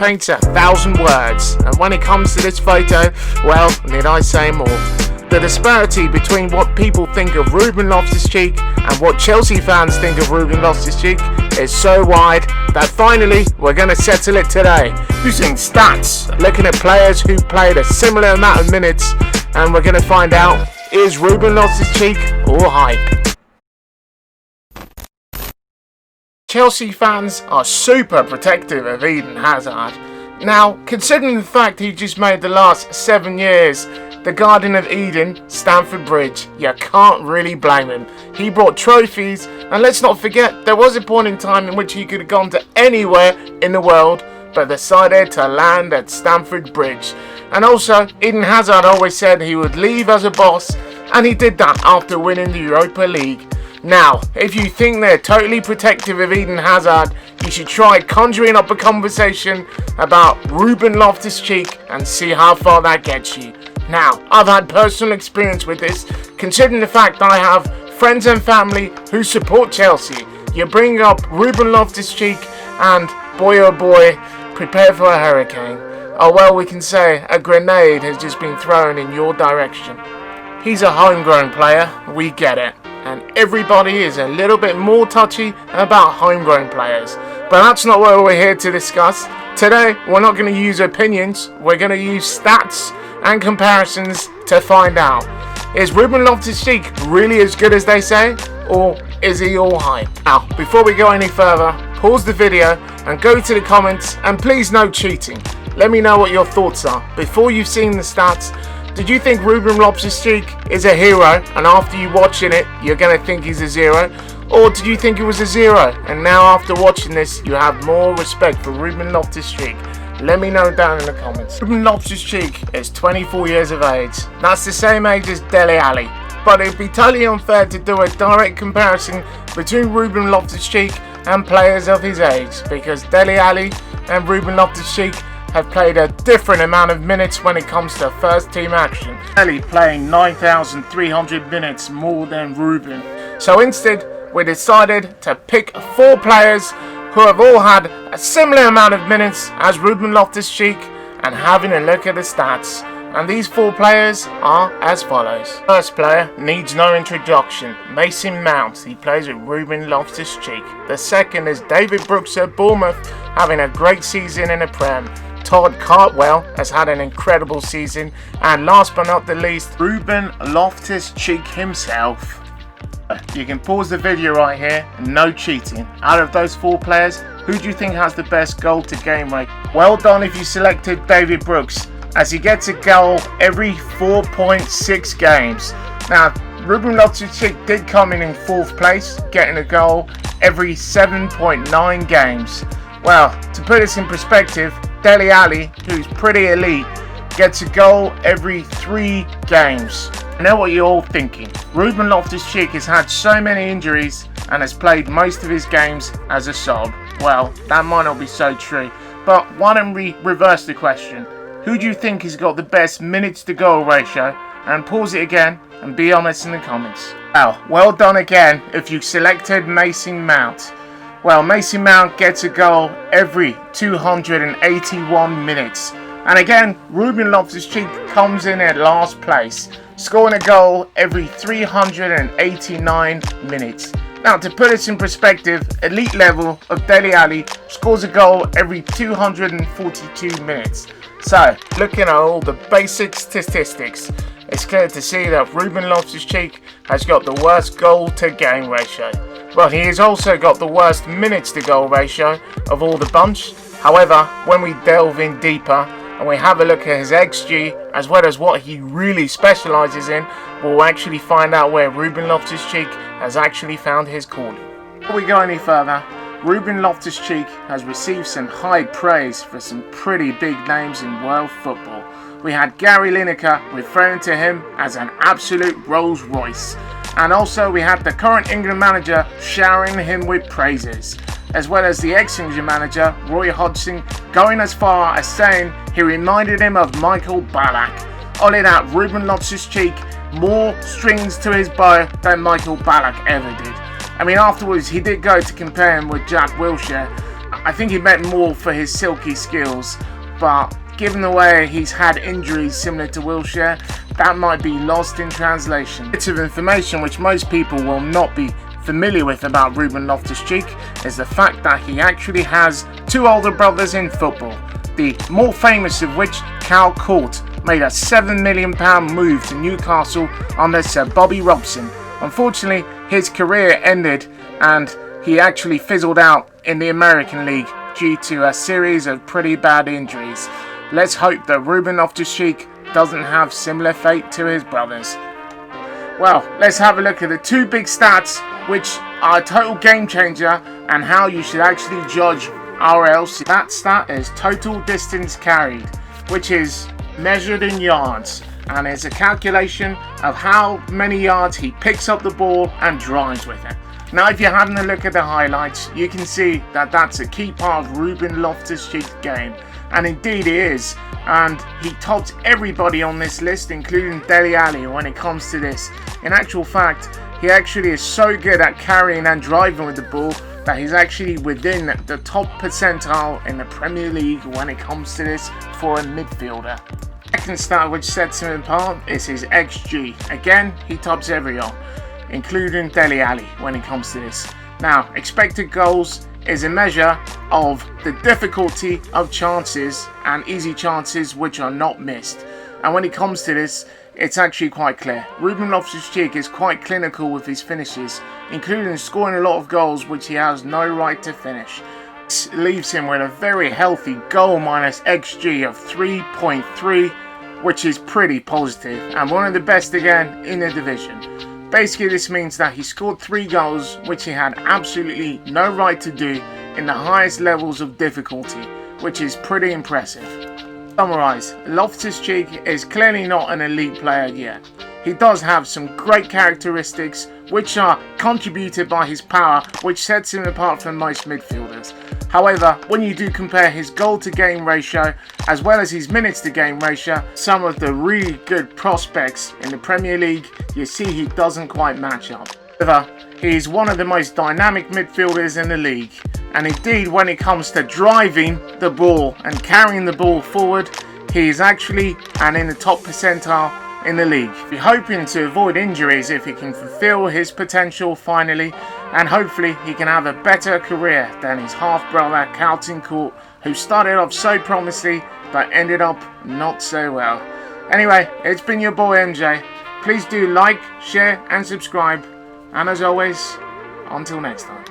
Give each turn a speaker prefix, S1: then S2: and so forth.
S1: paints 1,000 words, and when it comes to this photo, well, need I say more? The disparity between what people think of Ruben Loftus-Cheek and what Chelsea fans think of Ruben Loftus-Cheek is so wide that finally we're going to settle it today using stats, looking at players who played a similar amount of minutes, and we're going to find out, is Ruben Loftus-Cheek or hype? Chelsea fans are super protective of Eden Hazard. Now, considering the fact he just made the last 7 years the Garden of Eden, Stamford Bridge, you can't really blame him. He brought trophies, and let's not forget, there was a point in time in which he could have gone to anywhere in the world, but decided to land at Stamford Bridge. And also, Eden Hazard always said he would leave as a boss, and he did that after winning the Europa League. Now, if you think they're totally protective of Eden Hazard, you should try conjuring up a conversation about Ruben Loftus-Cheek and see how far that gets you. Now, I've had personal experience with this, considering the fact that I have friends and family who support Chelsea. You bring up Ruben Loftus-Cheek and boy oh boy, prepare for a hurricane. Oh well, we can say a grenade has just been thrown in your direction. He's a homegrown player, we get it. And everybody is a little bit more touchy about homegrown players. But that's not what we're here to discuss. Today, we're not going to use opinions, we're going to use stats and comparisons to find out. Is Ruben Loftus-Cheek really as good as they say? Or is he all hype? Now, before we go any further, pause the video and go to the comments, and please no cheating. Let me know what your thoughts are. Before you've seen the stats, did you think Ruben Loftus-Cheek is a hero, and after you watching it, you're going to think he's a zero? Or did you think he was a zero, and now after watching this, you have more respect for Ruben Loftus-Cheek? Let me know down in the comments. Ruben Loftus-Cheek is 24 years of age. That's the same age as Dele Alli. But it would be totally unfair to do a direct comparison between Ruben Loftus-Cheek and players of his age, because Dele Alli and Ruben Loftus-Cheek have played a different amount of minutes when it comes to first team action. Alli playing 9,300 minutes more than Ruben. So instead, we decided to pick 4 players who have all had a similar amount of minutes as Ruben Loftus-Cheek and having a look at the stats. And these 4 players are as follows. First player needs no introduction, Mason Mount. He plays with Ruben Loftus-Cheek. The second is David Brooks at Bournemouth, having a great season in the Prem. Todd Cartwell has had an incredible season. And last but not the least, Ruben Loftus-Cheek himself. You can pause the video right here, no cheating. Out of those 4 players, who do you think has the best goal to game rate? Well done if you selected David Brooks, as he gets a goal every 4.6 games. Now, Ruben Loftus-Cheek did come in 4th place, getting a goal every 7.9 games. Well, to put this in perspective, Dele Alli, who's pretty elite, gets a goal every 3 games. I know what you're all thinking. Ruben Loftus-Cheek has had so many injuries and has played most of his games as a sub. Well, that might not be so true, but why don't we reverse the question? Who do you think has got the best minutes to goal ratio? And pause it again and be honest in the comments. Well done again if you selected Mason Mount. Well, Mason Mount gets a goal every 281 minutes. And again, Ruben Loftus-Cheek comes in at last place, scoring a goal every 389 minutes. Now, to put this in perspective, elite level of Dele Alli scores a goal every 242 minutes. So, looking at all the basic statistics, it's clear to see that Ruben Loftus-Cheek has got the worst goal to game ratio. But he has also got the worst minutes to goal ratio of all the bunch. However, when we delve in deeper and we have a look at his XG as well as what he really specialises in, we'll actually find out where Ruben Loftus-Cheek has actually found his calling. Before we go any further, Ruben Loftus-Cheek has received some high praise for some pretty big names in world football. We had Gary Lineker referring to him as an absolute Rolls Royce. And also we had the current England manager showering him with praises, as well as the ex-England manager Roy Hodgson going as far as saying he reminded him of Michael Ballack. Only that, Ruben Loftus-Cheek more strings to his bow than Michael Ballack ever did. I mean, afterwards he did go to compare him with Jack Wilshere. I think he meant more for his silky skills, but given the way he's had injuries similar to Wilshere, that might be lost in translation. Bits of information which most people will not be familiar with about Ruben Loftus-Cheek is the fact that he actually has two older brothers in football, the more famous of which, Cal Court, made a £7 million move to Newcastle under Sir Bobby Robson. Unfortunately, his career ended and he actually fizzled out in the American League due to a series of pretty bad injuries. Let's hope that Ruben Loftus-Cheek doesn't have similar fate to his brothers. Well, let's have a look at the two big stats which are a total game changer and how you should actually judge RLC. That stat is total distance carried, which is measured in yards, and is a calculation of how many yards he picks up the ball and drives with it. Now, if you're having a look at the highlights, you can see that that's a key part of Ruben Loftus-Cheek's game, and indeed he is, and he tops everybody on this list, including Dele Alli, when it comes to this. In actual fact, he actually is so good at carrying and driving with the ball that he's actually within the top percentile in the Premier League when it comes to this for a midfielder. Second stat which sets him apart is his XG. Again, he tops everyone, including Dele Alli when it comes to this. Now, expected goals is a measure of the difficulty of chances and easy chances which are not missed. And when it comes to this, it's actually quite clear. Ruben Loftus-Cheek is quite clinical with his finishes, including scoring a lot of goals which he has no right to finish. This leaves him with a very healthy goal minus XG of 3.3, which is pretty positive and one of the best again in the division. Basically, this means that he scored 3 goals which he had absolutely no right to do in the highest levels of difficulty, which is pretty impressive. To summarise, Loftus-Cheek is clearly not an elite player yet. He does have some great characteristics which are contributed by his power, which sets him apart from most midfielders. However, when you do compare his goal to game ratio as well as his minutes to game ratio, some of the really good prospects in the Premier League, you see he doesn't quite match up. However, he is one of the most dynamic midfielders in the league, and indeed when it comes to driving the ball and carrying the ball forward, he is actually in the top percentile in the league. We're hoping to avoid injuries if he can fulfill his potential finally, and hopefully he can have a better career than his half-brother Carlton Court, who started off so promisingly but ended up not so well. Anyway, it's been your boy MJ. Please do like, share and subscribe, and as always, until next time.